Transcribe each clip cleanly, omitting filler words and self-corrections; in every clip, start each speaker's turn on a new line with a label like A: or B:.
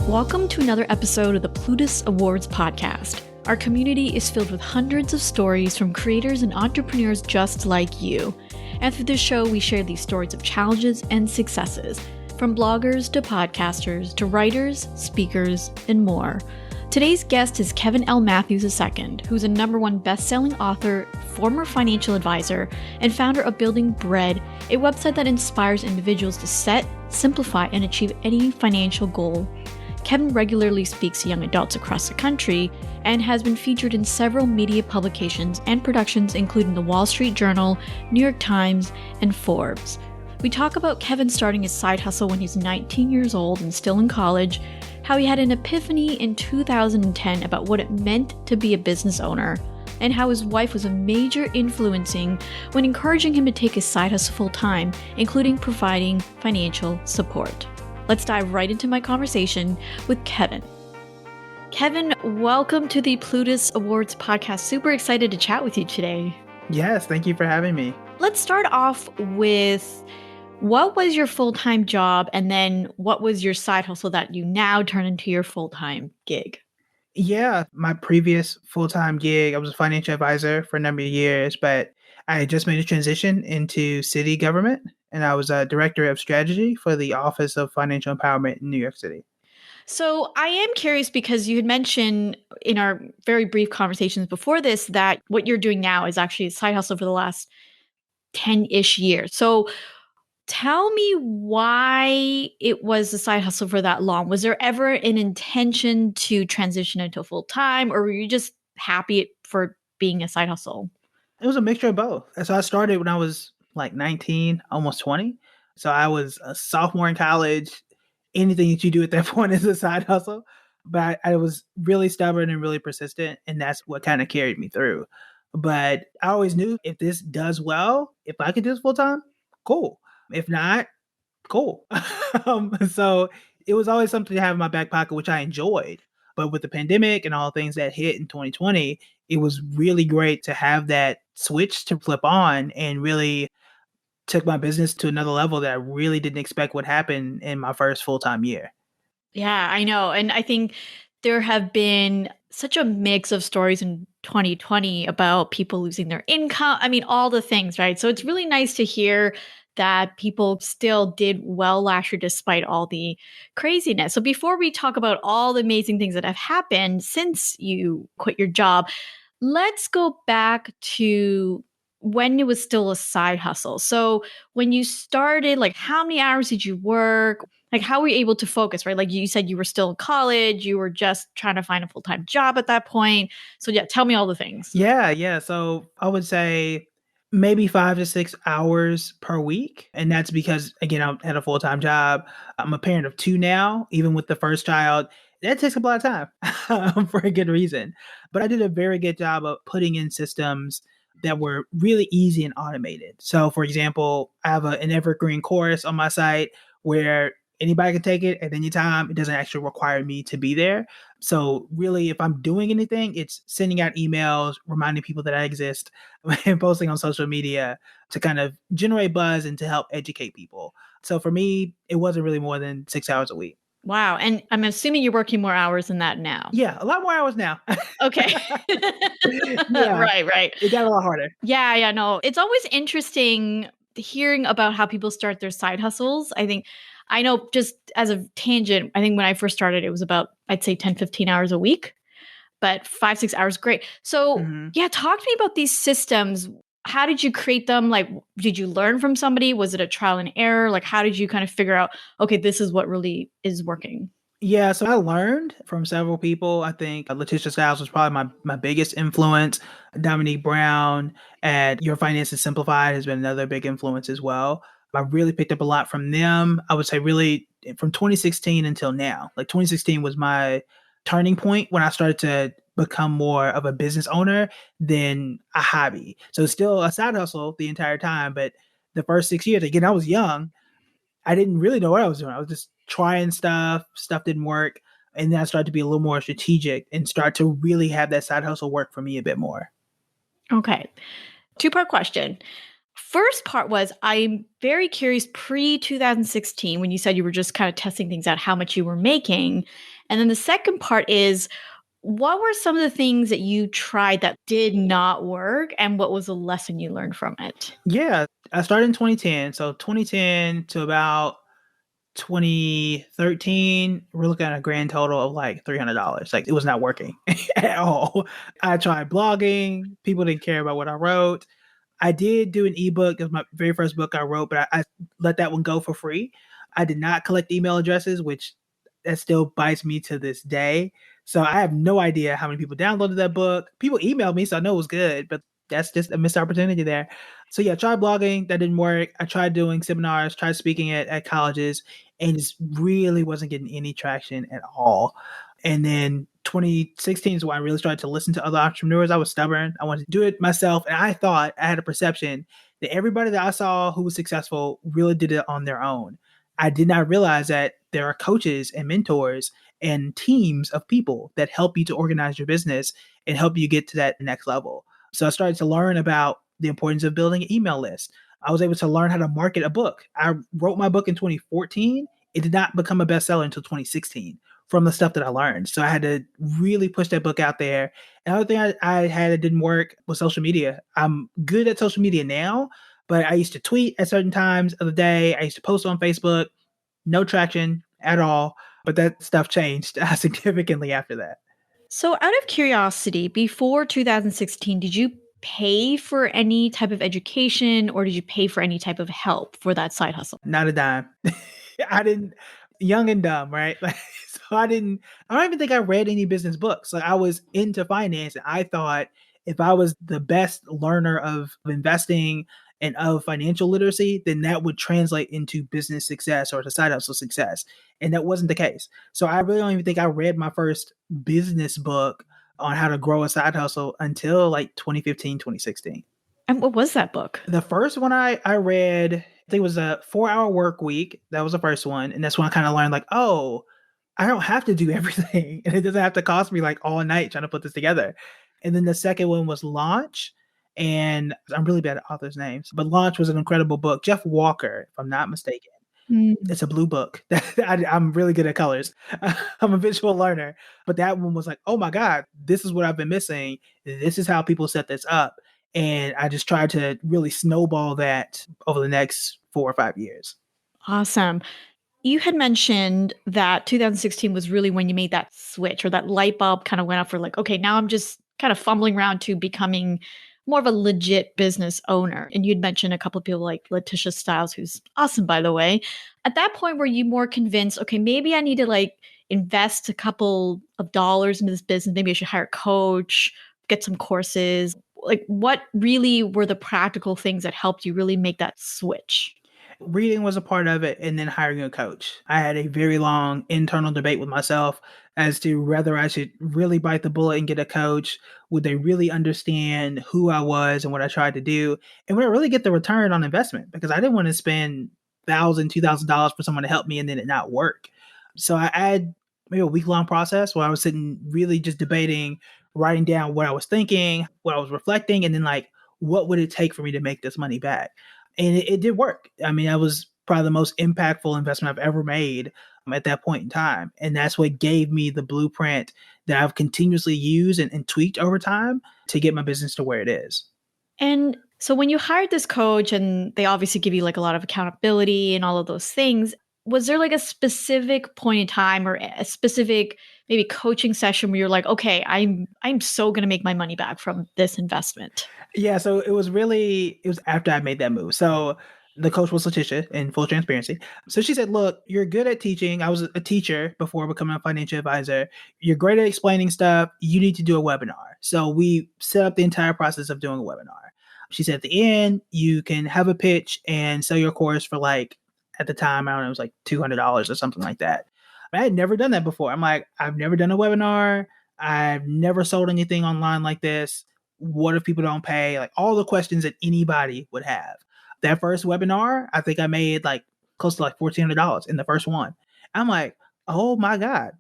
A: Welcome to another episode of the Plutus Awards Podcast. Our community is filled with hundreds of stories from creators and entrepreneurs just like you. And through this show, we share these stories of challenges and successes, from bloggers to podcasters to writers, speakers, and more. Today's guest is Kevin L. Matthews II, who's a #1 best-selling author, former financial advisor, and founder of Building Bread, a website that inspires individuals to set, simplify, and achieve any financial goal. Kevin regularly speaks to young adults across the country and has been featured in several media publications and productions, including the Wall Street Journal, New York Times, and Forbes. We talk about Kevin starting his side hustle when he's 19 years old and still in college, how he had an epiphany in 2010 about what it meant to be a business owner, and how his wife was a major influencing when encouraging him to take his side hustle full time, including providing financial support. Let's dive right into my conversation with Kevin. Kevin, welcome to the Plutus Awards Podcast. Super excited to chat with you today.
B: Yes, thank you for having me.
A: Let's start off with, what was your full-time job, and then what was your side hustle that you now turn into your full-time gig?
B: Yeah, my previous full-time gig, I was a financial advisor for a number of years, but I had just made a transition into city government, and I was a director of strategy for the Office of Financial Empowerment in New York City.
A: So I am curious because you had mentioned in our very brief conversations before this that what you're doing now is actually a side hustle for the last 10-ish years. So tell me why it was a side hustle for that long. Was there ever an intention to transition into full time, or were you just happy for being a side hustle?
B: It was a mixture of both. So I started when I was like 19, almost 20. So I was a sophomore in college. Anything that you do at that point is a side hustle. But I was really stubborn and really persistent, and that's what kind of carried me through. But I always knew if this does well, if I could do this full time, cool. If not, cool. So it was always something to have in my back pocket, which I enjoyed. But with the pandemic and all the things that hit in 2020, it was really great to have that switch to flip on, and really took my business to another level that I really didn't expect would happen in my first full-time year.
A: Yeah, I know. And I think there have been such a mix of stories in 2020 about people losing their income. I mean, all the things, right? So it's really nice to hear that people still did well last year despite all the craziness. So before we talk about all the amazing things that have happened since you quit your job, let's go back to when it was still a side hustle. So when you started, like, how many hours did you work? Like, how were you able to focus, right? Like you said, you were still in college, you were just trying to find a full-time job at that point. So yeah, tell me all the things.
B: Yeah. So I would say maybe 5 to 6 hours per week. And that's because, again, I had a full-time job. I'm a parent of 2 now, even with the first child. That takes up a lot of time for a good reason. But I did a very good job of putting in systems that were really easy and automated. So, for example, I have an evergreen course on my site where anybody can take it at any time. It doesn't actually require me to be there. So really, if I'm doing anything, it's sending out emails, reminding people that I exist, and posting on social media to kind of generate buzz and to help educate people. So for me, it wasn't really more than 6 hours a week.
A: Wow. And I'm assuming you're working more hours than that now.
B: Yeah, a lot more hours now.
A: Okay.
B: Yeah,
A: Right.
B: It got a lot harder.
A: Yeah, no. It's always interesting hearing about how people start their side hustles. I know, just as a tangent, I think when I first started, it was about, I'd say 10, 15 hours a week, but 5, 6 hours, great. So yeah, talk to me about these systems. How did you create them? Like, did you learn from somebody? Was it a trial and error? Like, how did you kind of figure out, okay, this is what really is working?
B: Yeah, so I learned from several people. I think Letitia Styles was probably my biggest influence. Dominique Brown at Your Finances Simplified has been another big influence as well. I really picked up a lot from them. I would say really from 2016 until now. Like 2016 was my turning point when I started to become more of a business owner than a hobby. So it's still a side hustle the entire time, but the first 6 years, again, I was young. I didn't really know what I was doing. I was just trying stuff didn't work. And then I started to be a little more strategic and start to really have that side hustle work for me a bit more.
A: Okay. 2-part question. First part was I'm very curious pre 2016 when you said you were just kind of testing things out, how much you were making. And then the second part is what were some of the things that you tried that did not work and what was the lesson you learned from it?
B: Yeah, I started in 2010. So 2010 to about 2013, we're looking at a grand total of like $300. Like it was not working at all. I tried blogging. People didn't care about what I wrote. I did do an ebook. It was my very first book I wrote, but I let that one go for free. I did not collect email addresses, which that still bites me to this day. So I have no idea how many people downloaded that book. People emailed me, so I know it was good, but that's just a missed opportunity there. So yeah, tried blogging. That didn't work. I tried doing seminars, tried speaking at colleges, and just really wasn't getting any traction at all. And then 2016 is when I really started to listen to other entrepreneurs. I was stubborn. I wanted to do it myself. And I thought I had a perception that everybody that I saw who was successful really did it on their own. I did not realize that there are coaches and mentors and teams of people that help you to organize your business and help you get to that next level. So I started to learn about the importance of building an email list. I was able to learn how to market a book. I wrote my book in 2014. It did not become a bestseller until 2016 from the stuff that I learned. So I had to really push that book out there. Another thing I had that didn't work was social media. I'm good at social media now, but I used to tweet at certain times of the day. I used to post on Facebook, no traction at all. But that stuff changed significantly after that.
A: So, out of curiosity, before 2016, did you pay for any type of education or did you pay for any type of help for that side hustle?
B: Not a dime. I didn't, young and dumb, right? Like, so I don't even think I read any business books. Like I was into finance and I thought if I was the best learner of investing and of financial literacy, then that would translate into business success or to side hustle success. And that wasn't the case. So I really don't even think I read my first business book on how to grow a side hustle until like 2015, 2016.
A: And what was that book?
B: The first one I read, I think it was a 4-hour work week. That was the first one. And that's when I kind of learned like, oh, I don't have to do everything. And it doesn't have to cost me like all night trying to put this together. And then the second one was Launch. And I'm really bad at authors' names, but Launch was an incredible book. Jeff Walker, if I'm not mistaken. It's a blue book. I'm really good at colors. I'm a visual learner. But that one was like, oh my God, this is what I've been missing. This is how people set this up. And I just tried to really snowball that over the next 4 or 5 years.
A: Awesome. You had mentioned that 2016 was really when you made that switch or that light bulb kind of went up for like, okay, now I'm just kind of fumbling around to becoming more of a legit business owner. And you'd mentioned a couple of people like Letitia Stiles, who's awesome, by the way. At that point, were you more convinced, okay, maybe I need to like invest a couple of dollars into this business. Maybe I should hire a coach, get some courses. Like what really were the practical things that helped you really make that switch?
B: Reading was a part of it, and then hiring a coach. I had a very long internal debate with myself as to whether I should really bite the bullet and get a coach. Would they really understand who I was and what I tried to do? And would I really get the return on investment? Because I didn't want to spend $1,000, $2,000 for someone to help me and then it not work. So I had maybe a week-long process where I was sitting really just debating, writing down what I was thinking, what I was reflecting, and then like, what would it take for me to make this money back? And it did work. I mean, that was probably the most impactful investment I've ever made at that point in time. And that's what gave me the blueprint that I've continuously used and tweaked over time to get my business to where it is.
A: And so when you hired this coach and they obviously give you like a lot of accountability and all of those things, was there like a specific point in time or a specific maybe coaching session where you're like, okay, I'm so going to make my money back from this investment?
B: Yeah, so it was after I made that move. So the coach was Letitia, in full transparency. So she said, look, you're good at teaching. I was a teacher before becoming a financial advisor. You're great at explaining stuff. You need to do a webinar. So we set up the entire process of doing a webinar. She said at the end, you can have a pitch and sell your course for like, at the time, I don't know, it was like $200 or something like that. I had never done that before. I'm like, I've never done a webinar. I've never sold anything online like this. What if people don't pay? Like all the questions that anybody would have. That first webinar, I think I made like close to like $1,400 in the first one. I'm like, oh my God,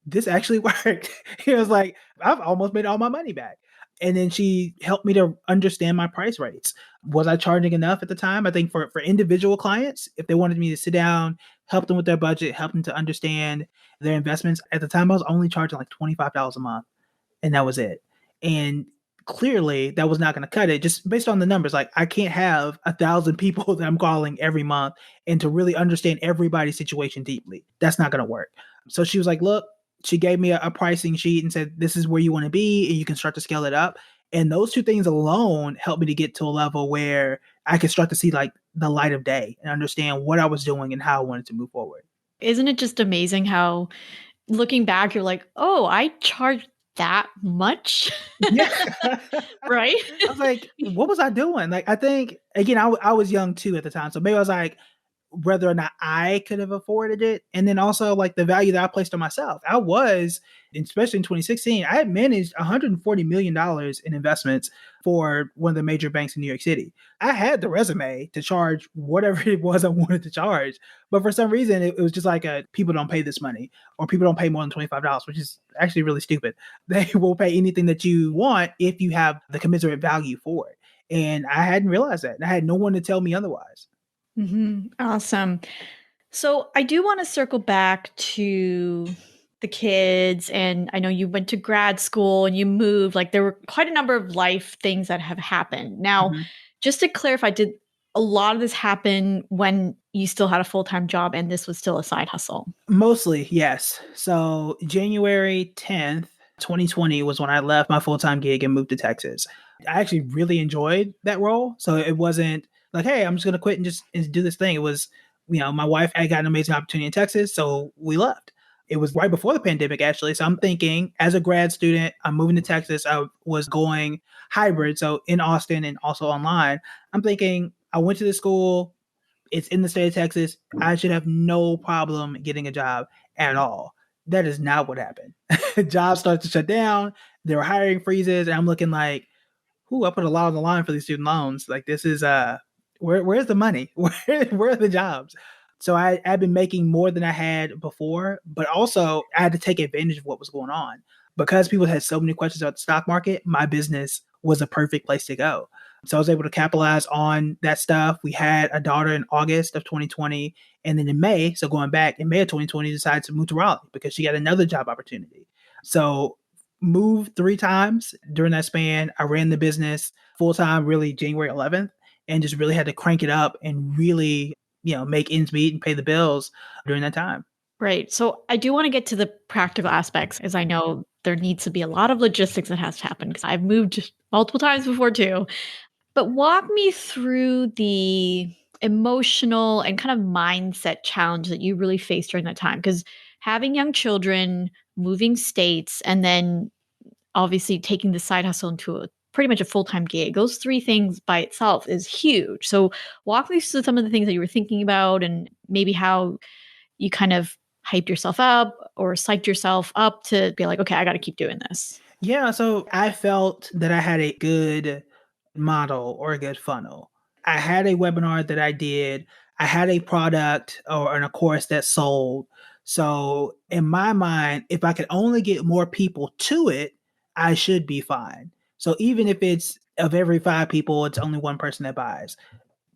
B: this actually worked. It was like, I've almost made all my money back. And then she helped me to understand my price rates. Was I charging enough at the time? I think for individual clients, if they wanted me to sit down, help them with their budget, help them to understand their investments, at the time I was only charging like $25 a month, and that was it. And clearly that was not going to cut it just based on the numbers. Like, I can't have 1,000 people that I'm calling every month and to really understand everybody's situation deeply. That's not going to work. So she was like, look, she gave me a pricing sheet and said, this is where you want to be, and you can start to scale it up. And those two things alone helped me to get to a level where I could start to see like the light of day and understand what I was doing and how I wanted to move forward.
A: Isn't it just amazing how looking back, you're like, oh, I charged that much?
B: Yeah.
A: Right?
B: I was like, what was I doing? Like, I think, again, I was young too at the time. So maybe I was like, whether or not I could have afforded it. And then also like the value that I placed on myself. I was, especially in 2016, I had managed $140 million in investments for one of the major banks in New York City. I had the resume to charge whatever it was I wanted to charge. But for some reason, it was just like people don't pay this money, or people don't pay more than $25, which is actually really stupid. They will pay anything that you want if you have the commensurate value for it. And I hadn't realized that. And I had no one to tell me otherwise.
A: Awesome. So I do want to circle back to the kids. And I know you went to grad school and you moved. Like, there were quite a number of life things that have happened. Now, just to clarify, did a lot of this happen when you still had a full-time job and this was still a side hustle?
B: Mostly, yes. So January 10th, 2020 was when I left my full-time gig and moved to Texas. I actually really enjoyed that role. So it wasn't like, hey, I'm just going to quit and just do this thing. It was, my wife had got an amazing opportunity in Texas, so we left. It was right before the pandemic, actually. So I'm thinking, as a grad student, I'm moving to Texas. I was going hybrid, so in Austin and also online. I'm thinking, I went to the school. It's in the state of Texas. I should have no problem getting a job at all. That is not what happened. Jobs started to shut down. There were hiring freezes, and I'm looking like, I put a lot on the line for these student loans. Like, this is where's the money? Where are the jobs? So I'd been making more than I had before, but also I had to take advantage of what was going on. Because people had so many questions about the stock market, my business was a perfect place to go. So I was able to capitalize on that stuff. We had a daughter in August of 2020. And then in May, so going back in May of 2020, decided to move to Raleigh because she got another job opportunity. So moved 3 times during that span. I ran the business full time, really January 11th, and just really had to crank it up and really, make ends meet and pay the bills during that time.
A: Right. So I do want to get to the practical aspects, as I know there needs to be a lot of logistics that has to happen because I've moved multiple times before too. But walk me through the emotional and kind of mindset challenge that you really faced during that time. Because having young children, moving states, and then obviously taking the side hustle into pretty much a full-time gig, those 3 things by itself is huge. So walk me through some of the things that you were thinking about and maybe how you kind of hyped yourself up or psyched yourself up to be like, okay, I got to keep doing this.
B: Yeah. So I felt that I had a good model or a good funnel. I had a webinar that I did. I had a product or a course that sold. So in my mind, if I could only get more people to it, I should be fine. So even if it's of every 5 people, it's only 1 person that buys.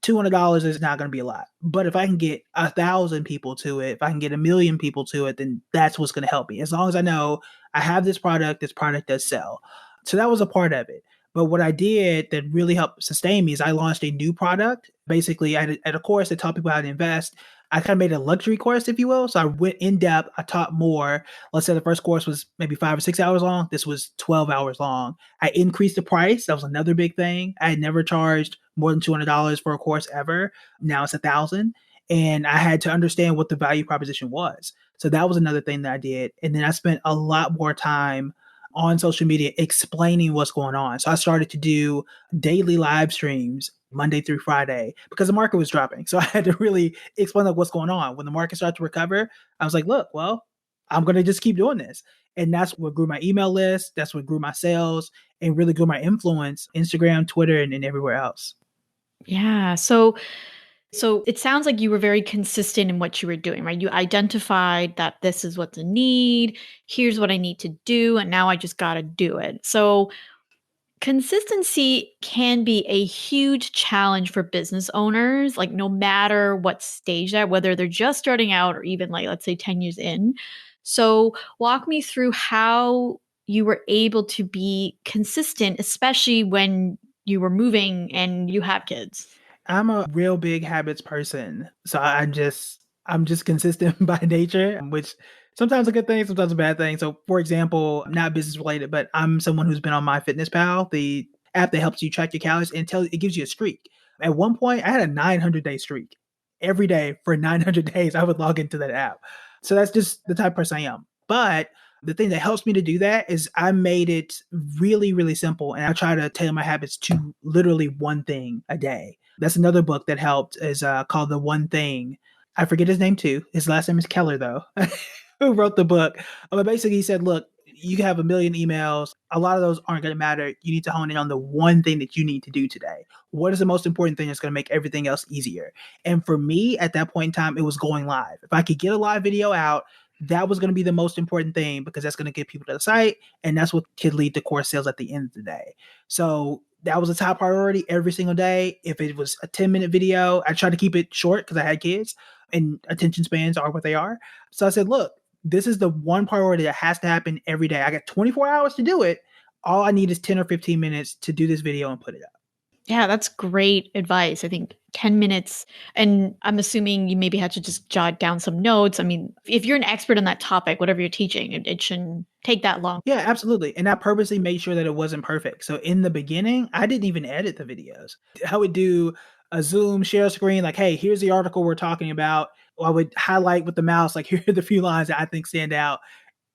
B: $200 is not going to be a lot. But if I can get 1,000 people to it, if I can get 1,000,000 people to it, then that's what's going to help me. As long as I know I have this product does sell. So that was a part of it. But what I did that really helped sustain me is I launched a new product. Basically, at a course that taught people how to invest. I kind of made a luxury course, if you will. So I went in depth. I taught more. Let's say the first course was maybe 5 or 6 hours long. This was 12 hours long. I increased the price. That was another big thing. I had never charged more than $200 for a course ever. Now it's $1,000. And I had to understand what the value proposition was. So that was another thing that I did. And then I spent a lot more time on social media explaining what's going on. So I started to do daily live streams Monday through Friday because the market was dropping. So I had to really explain what's going on. When the market started to recover, I was like, look, well, I'm going to just keep doing this. And that's what grew my email list. That's what grew my sales and really grew my influence, Instagram, Twitter, and everywhere else.
A: Yeah. So it sounds like you were very consistent in what you were doing, right? You identified that this is what's a need. Here's what I need to do. And now I just got to do it. So Consistency can be a huge challenge for business owners, like no matter what stage they're, whether they're just starting out or even like, let's say 10 years in. So walk me through how you were able to be consistent, especially when you were moving and you have kids.
B: I'm a real big habits person. So I'm just consistent by nature, which sometimes a good thing, sometimes a bad thing. So for example, not business related, but I'm someone who's been on MyFitnessPal, the app that helps you track your calories and it gives you a streak. At one point, I had a 900-day streak. Every day for 900 days, I would log into that app. So that's just the type of person I am. But the thing that helps me to do that is I made it really, really simple. And I try to tailor my habits to literally one thing a day. That's another book that helped is called The One Thing. I forget his name too. His last name is Keller though, who wrote the book. But basically he said, look, you can have a million emails. A lot of those aren't going to matter. You need to hone in on the one thing that you need to do today. What is the most important thing that's going to make everything else easier? And for me at that point in time, it was going live. If I could get a live video out, that was going to be the most important thing because that's going to get people to the site. And that's what could lead to course sales at the end of the day. So that was a top priority every single day. If it was a 10-minute video, I tried to keep it short because I had kids and attention spans are what they are. So I said, look, this is the one priority that has to happen every day. I got 24 hours to do it. All I need is 10 or 15 minutes to do this video and put it up.
A: Yeah, that's great advice. I think 10 minutes, and I'm assuming you maybe had to just jot down some notes. I mean, if you're an expert on that topic, whatever you're teaching, it shouldn't take that long.
B: Yeah, absolutely. And I purposely made sure that it wasn't perfect. So in the beginning, I didn't even edit the videos. I would do a Zoom share screen, like, hey, here's the article we're talking about. Or I would highlight with the mouse, like, here are the few lines that I think stand out.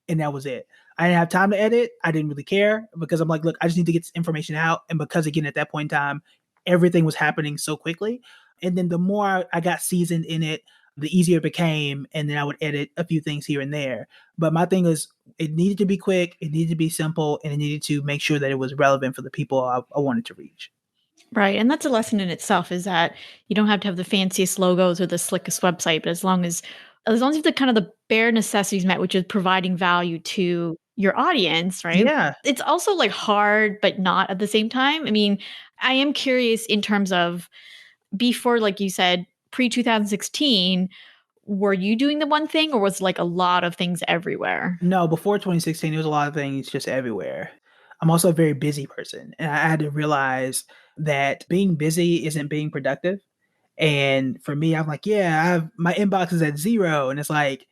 B: And that was it. I didn't have time to edit. I didn't really care because I'm like, look, I just need to get this information out. And because again, at that point in time, everything was happening so quickly. And then the more I got seasoned in it, the easier it became. And then I would edit a few things here and there. But my thing is, it needed to be quick, it needed to be simple, and it needed to make sure that it was relevant for the people I wanted to reach.
A: Right. And that's a lesson in itself is that you don't have to have the fanciest logos or the slickest website, but as long as you have the kind of the bare necessities met, which is providing value to your audience, right?
B: Yeah.
A: It's also like hard, but not at the same time. I mean, I am curious in terms of before, like you said, pre 2016, were you doing the one thing or was like a lot of things everywhere?
B: No, before 2016, there was a lot of things just everywhere. I'm also a very busy person. And I had to realize that being busy isn't being productive. And for me, I'm like, yeah, my inbox is at 0. And it's like,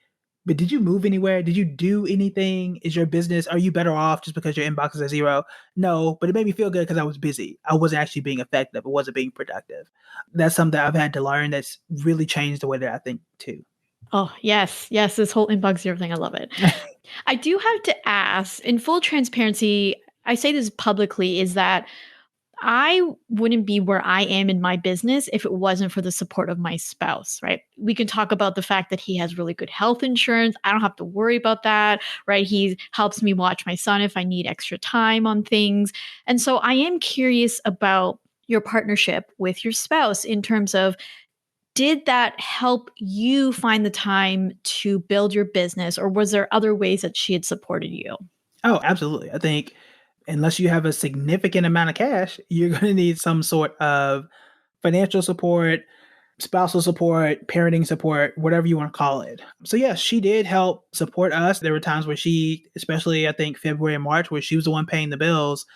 B: but did you move anywhere? Did you do anything? Is your business, are you better off just because your inbox is at 0? No, but it made me feel good because I was busy. I wasn't actually being effective. It wasn't being productive. That's something that I've had to learn that's really changed the way that I think too.
A: Oh, yes. Yes. This whole inbox zero thing. I love it. I do have to ask, in full transparency, I say this publicly, is that I wouldn't be where I am in my business if it wasn't for the support of my spouse, right? We can talk about the fact that he has really good health insurance. I don't have to worry about that, right? He helps me watch my son if I need extra time on things. And so I am curious about your partnership with your spouse in terms of, did that help you find the time to build your business, or was there other ways that she had supported you?
B: Oh, absolutely. I think unless you have a significant amount of cash, you're going to need some sort of financial support, spousal support, parenting support, whatever you want to call it. So yes, she did help support us. There were times where she, especially I think February and March, where she was the one paying the bills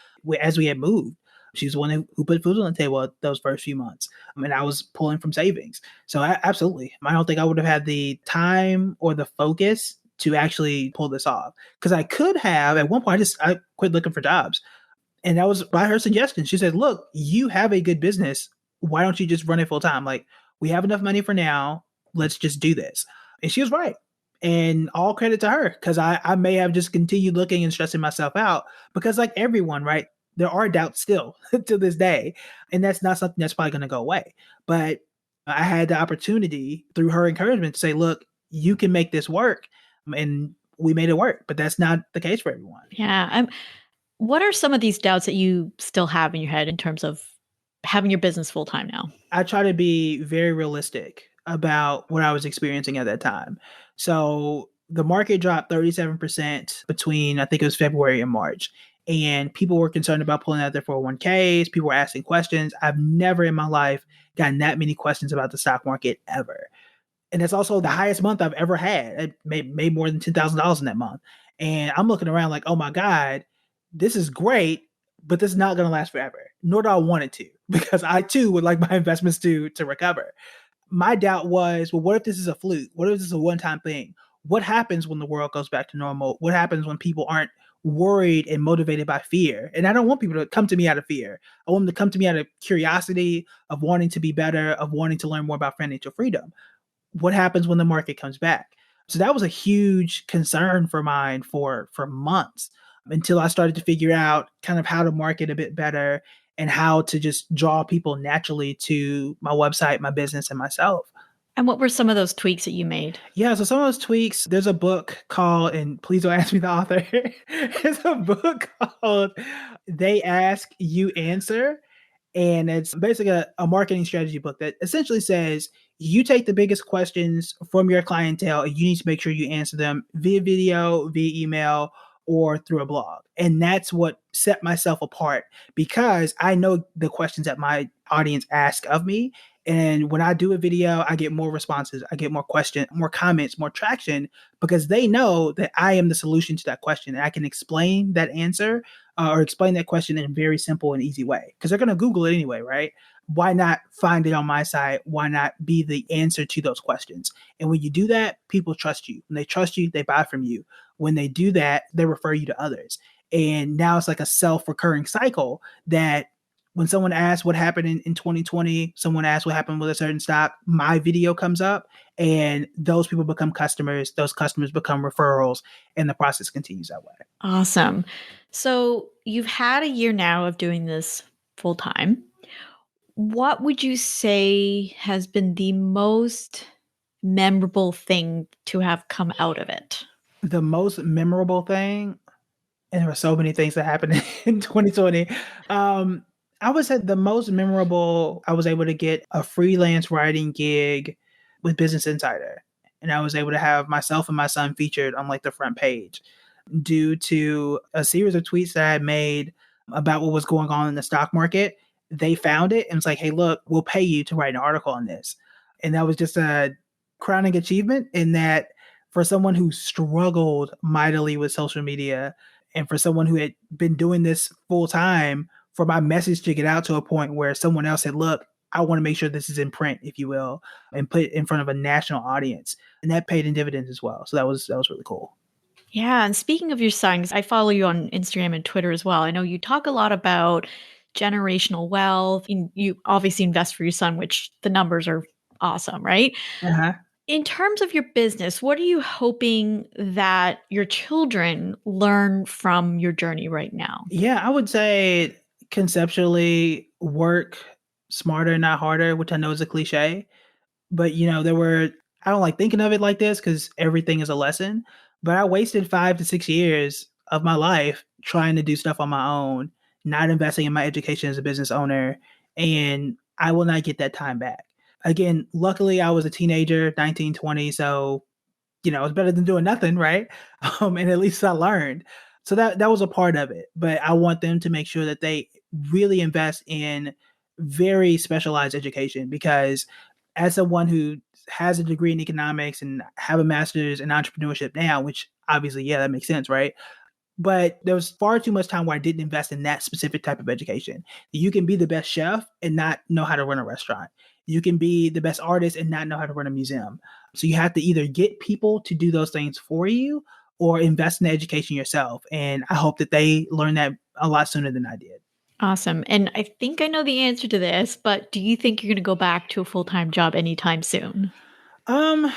B: as we had moved. She was the one who put food on the table those first few months. And I was pulling from savings. So absolutely. I don't think I would have had the time or the focus to actually pull this off. Because I could have, at one point, I quit looking for jobs. And that was by her suggestion. She said, look, you have a good business. Why don't you just run it full time? Like, we have enough money for now. Let's just do this. And she was right. And all credit to her, because I may have just continued looking and stressing myself out because like everyone, right? There are doubts still to this day. And that's not something that's probably going to go away. But I had the opportunity through her encouragement to say, look, you can make this work. And we made it work. But that's not the case for everyone.
A: Yeah. What are some of these doubts that you still have in your head in terms of having your business full time now?
B: I try to be very realistic about what I was experiencing at that time. So the market dropped 37% between, I think it was February and March. and people were concerned about pulling out their 401ks. People were asking questions. I've never in my life gotten that many questions about the stock market ever. And it's also the highest month I've ever had. It made more than $10,000 in that month. And I'm looking around like, oh my God, this is great, but this is not going to last forever. Nor do I want it to, because I too would like my investments to recover. My doubt was, well, what if this is a fluke? What if this is a one-time thing? What happens when the world goes back to normal? What happens when people aren't worried and motivated by fear? And I don't want people to come to me out of fear. I want them to come to me out of curiosity, of wanting to be better, of wanting to learn more about financial freedom. What happens when the market comes back? So that was a huge concern for mine for months, until I started to figure out kind of how to market a bit better and how to just draw people naturally to my website, my business, and myself.
A: And what were some of those tweaks that you made?
B: Yeah, so some of those tweaks, there's a book called, and please don't ask me the author, there's a book called They Ask, You Answer. And it's basically a marketing strategy book that essentially says you take the biggest questions from your clientele and you need to make sure you answer them via video, via email, or through a blog. And that's what set myself apart, because I know the questions that my audience ask of me. And when I do a video, I get more responses, I get more questions, more comments, more traction, because they know that I am the solution to that question. And I can explain that answer or explain that question in a very simple and easy way, because they're going to Google it anyway, right? Why not find it on my site? Why not be the answer to those questions? And when you do that, people trust you. When they trust you, they buy from you. When they do that, they refer you to others. And now it's like a self-recurring cycle that when someone asks what happened in 2020, someone asks what happened with a certain stock, my video comes up and those people become customers. Those customers become referrals, and the process continues that way.
A: Awesome. So you've had a year now of doing this full time. What would you say has been the most memorable thing to have come out of it?
B: The most memorable thing, and there were so many things that happened in 2020. I would say the most memorable, I was able to get a freelance writing gig with Business Insider. And I was able to have myself and my son featured on like the front page due to a series of tweets that I had made about what was going on in the stock market. They found it and it's like, hey, look, we'll pay you to write an article on this. And that was just a crowning achievement, in that for someone who struggled mightily with social media and for someone who had been doing this full time, for my message to get out to a point where someone else said, look, I want to make sure this is in print, if you will, and put it in front of a national audience. And that paid in dividends as well. So that was really cool.
A: Yeah. And speaking of your sons, I follow you on Instagram and Twitter as well. I know you talk a lot about generational wealth. You obviously invest for your son, which the numbers are awesome, right?
B: Uh-huh.
A: In terms of your business, what are you hoping that your children learn from your journey right now?
B: Yeah, I would say conceptually work smarter, not harder, which I know is a cliche. But, I don't like thinking of it like this because everything is a lesson. But I wasted 5 to 6 years of my life trying to do stuff on my own, not investing in my education as a business owner. And I will not get that time back. Again, luckily I was a teenager, 19, 20. So, it's better than doing nothing, right? And at least I learned. So that was a part of it. But I want them to make sure that they really invest in very specialized education, because as someone who has a degree in economics and have a master's in entrepreneurship now, which obviously, yeah, that makes sense, right? But there was far too much time where I didn't invest in that specific type of education. You can be the best chef and not know how to run a restaurant. You can be the best artist and not know how to run a museum. So you have to either get people to do those things for you or invest in the education yourself. And I hope that they learn that a lot sooner than I did.
A: Awesome. And I think I know the answer to this, but do you think you're going to go back to a full-time job anytime soon?
B: Um,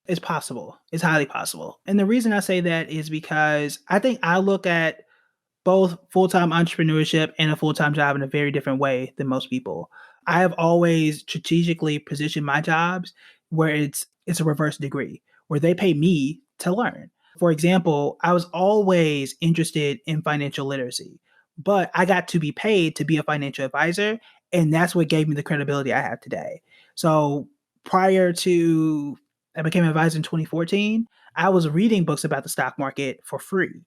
B: it's possible. It's highly possible. And the reason I say that is because I think I look at both full-time entrepreneurship and a full-time job in a very different way than most people. I have always strategically positioned my jobs where it's a reverse degree, where they pay me to learn. For example, I was always interested in financial literacy, but I got to be paid to be a financial advisor, and that's what gave me the credibility I have today. So prior to I became an advisor in 2014, I was reading books about the stock market for free.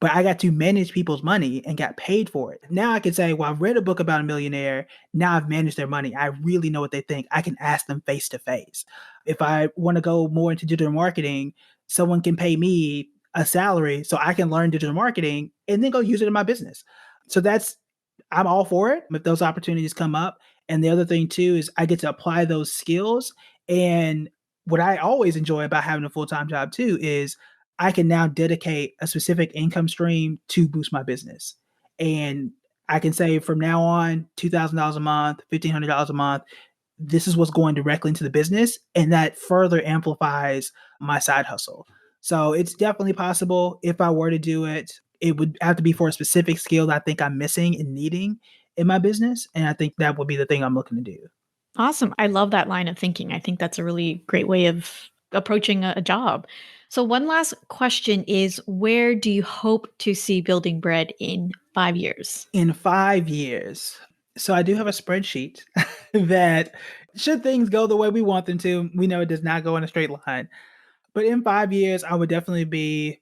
B: but I got to manage people's money and got paid for it. Now I can say, well, I've read a book about a millionaire. Now I've managed their money. I really know what they think. I can ask them face to face. If I want to go more into digital marketing, someone can pay me a salary so I can learn digital marketing and then go use it in my business. So I'm all for it if those opportunities come up. And the other thing too is I get to apply those skills. And what I always enjoy about having a full-time job too is I can now dedicate a specific income stream to boost my business. And I can say from now on, $2,000 a month, $1,500 a month, this is what's going directly into the business. And that further amplifies my side hustle. So it's definitely possible. If I were to do it, it would have to be for a specific skill that I think I'm missing and needing in my business. And I think that would be the thing I'm looking to do.
A: Awesome. I love that line of thinking. I think that's a really great way of approaching a job. So one last question is, where do you hope to see Building Bread in 5 years?
B: In 5 years. So I do have a spreadsheet that should things go the way we want them to, we know it does not go in a straight line. But in 5 years, I would definitely be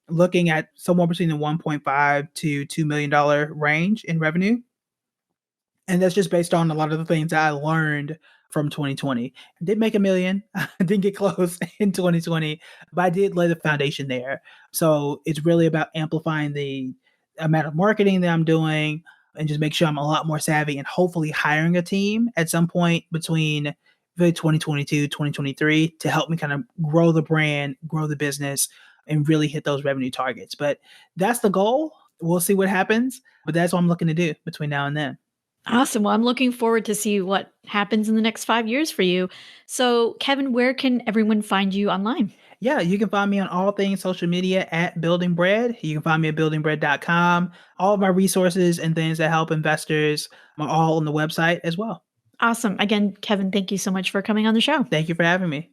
B: looking at somewhere between the $1.5 to $2 million range in revenue. And that's just based on a lot of the things that I learned from 2020. I did make $1 million. I didn't get close in 2020, but I did lay the foundation there. So it's really about amplifying the amount of marketing that I'm doing and just make sure I'm a lot more savvy and hopefully hiring a team at some point between 2022, 2023 to help me kind of grow the brand, grow the business, and really hit those revenue targets. But that's the goal. We'll see what happens, but that's what I'm looking to do between now and then.
A: Awesome. Well, I'm looking forward to see what happens in the next 5 years for you. So, Kevin, where can everyone find you online?
B: Yeah, you can find me on all things social media at Building Bread. You can find me at buildingbread.com. All of my resources and things that help investors are all on the website as well.
A: Awesome. Again, Kevin, thank you so much for coming on the show.
B: Thank you for having me.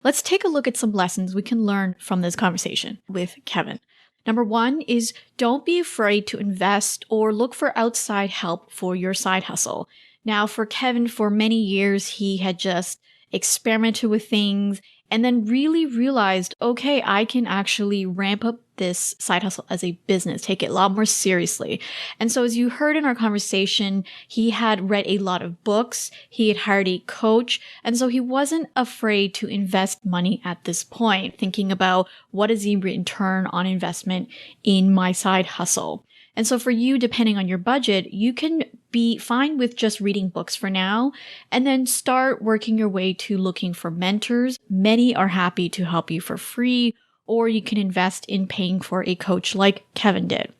A: Let's take a look at some lessons we can learn from this conversation with Kevin. Number one is don't be afraid to invest or look for outside help for your side hustle. Now, for Kevin, for many years, he had just experimented with things and then really realized, okay, I can actually ramp up this side hustle as a business, take it a lot more seriously. And so as you heard in our conversation, he had read a lot of books, he had hired a coach, and so he wasn't afraid to invest money at this point, thinking about what is the return on investment in my side hustle. And so for you, depending on your budget, you can be fine with just reading books for now and then start working your way to looking for mentors. Many are happy to help you for free, or you can invest in paying for a coach like Kevin did.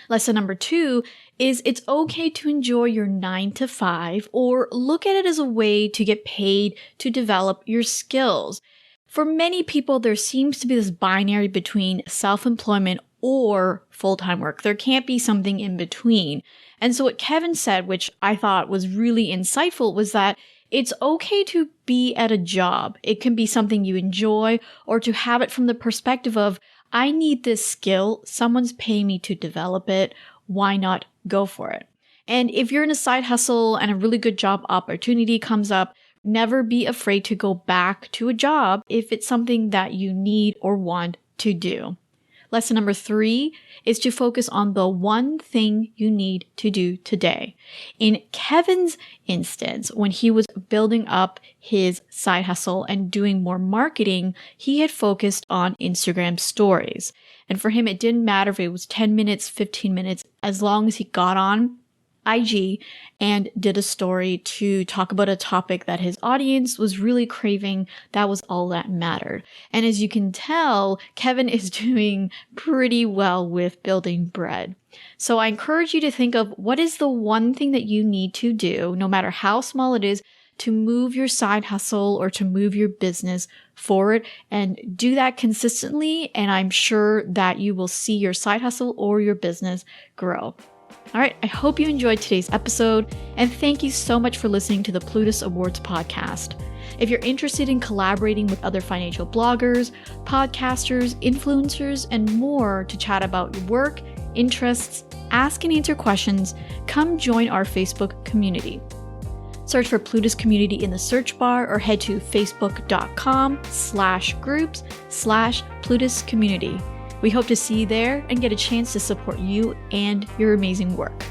A: Lesson number 2 is it's okay to enjoy your 9 to 5 or look at it as a way to get paid to develop your skills. For many people, there seems to be this binary between self-employment or full-time work. There can't be something in between. And so what Kevin said, which I thought was really insightful, was that it's okay to be at a job. It can be something you enjoy or to have it from the perspective of, I need this skill. Someone's paying me to develop it. Why not go for it? And if you're in a side hustle and a really good job opportunity comes up, never be afraid to go back to a job if it's something that you need or want to do. Lesson number 3 is to focus on the one thing you need to do today. In Kevin's instance, when he was building up his side hustle and doing more marketing, he had focused on Instagram stories. And for him, it didn't matter if it was 10 minutes, 15 minutes, as long as he got on IG and did a story to talk about a topic that his audience was really craving. That was all that mattered. And as you can tell, Kevin is doing pretty well with Building Bread. So I encourage you to think of what is the one thing that you need to do, no matter how small it is, to move your side hustle or to move your business forward, and do that consistently. And I'm sure that you will see your side hustle or your business grow. All right, I hope you enjoyed today's episode, and thank you so much for listening to the Plutus Awards Podcast. If you're interested in collaborating with other financial bloggers, podcasters, influencers, and more to chat about your work, interests, ask and answer questions, come join our Facebook community. Search for Plutus Community in the search bar or head to facebook.com/groups/Plutus Community. We hope to see you there and get a chance to support you and your amazing work.